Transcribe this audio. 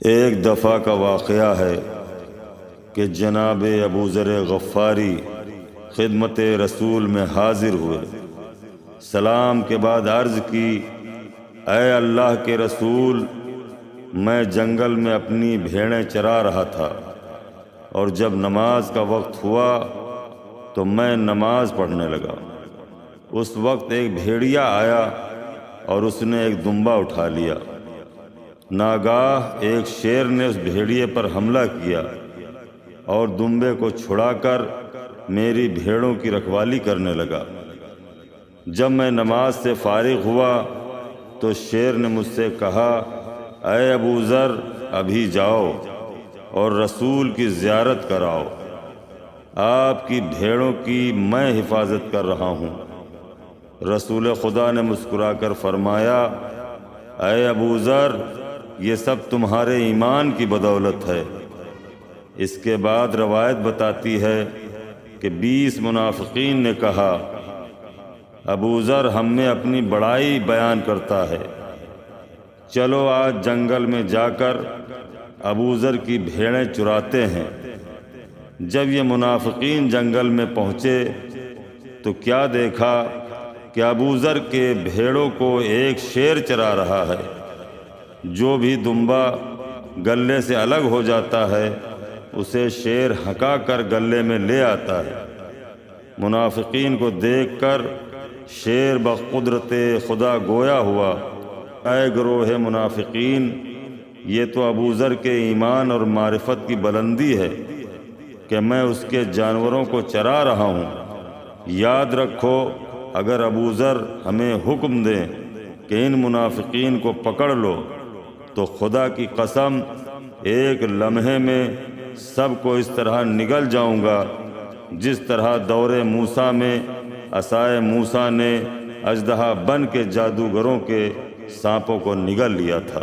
ایک دفعہ کا واقعہ ہے کہ جناب ابو ذر غفاری خدمت رسول میں حاضر ہوئے۔ سلام کے بعد عرض کی، اے اللہ کے رسول، میں جنگل میں اپنی بھیڑیں چرا رہا تھا، اور جب نماز کا وقت ہوا تو میں نماز پڑھنے لگا۔ اس وقت ایک بھیڑیا آیا اور اس نے ایک دمبا اٹھا لیا۔ ناگاہ ایک شیر نے اس بھیڑیے پر حملہ کیا اور دمبے کو چھڑا کر میری بھیڑوں کی رکھوالی کرنے لگا۔ جب میں نماز سے فارغ ہوا تو شیر نے مجھ سے کہا، اے ابو ذر، ابھی جاؤ اور رسول کی زیارت کراؤ، آپ کی بھیڑوں کی میں حفاظت کر رہا ہوں۔ رسول خدا نے مسکرا کر فرمایا، اے ابو ذر، یہ سب تمہارے ایمان کی بدولت ہے۔ اس کے بعد روایت بتاتی ہے کہ 20 منافقین نے کہا، ابو ذر ہم میں اپنی بڑائی بیان کرتا ہے، چلو آج جنگل میں جا کر ابو ذر کی بھیڑیں چراتے ہیں۔ جب یہ منافقین جنگل میں پہنچے تو کیا دیکھا کہ ابو ذر کے بھیڑوں کو ایک شیر چرا رہا ہے۔ جو بھی دمبا گلے سے الگ ہو جاتا ہے اسے شیر ہکا کر گلے میں لے آتا ہے۔ منافقین کو دیکھ کر شیر بقدرت خدا گویا ہوا، اے گروہ منافقین، یہ تو ابو ذر کے ایمان اور معرفت کی بلندی ہے کہ میں اس کے جانوروں کو چرا رہا ہوں۔ یاد رکھو، اگر ابو ذر ہمیں حکم دیں کہ ان منافقین کو پکڑ لو تو خدا کی قسم ایک لمحے میں سب کو اس طرح نگل جاؤں گا جس طرح دور موسیٰ میں عصائے موسیٰ نے اژدہا بن کے جادوگروں کے سانپوں کو نگل لیا تھا۔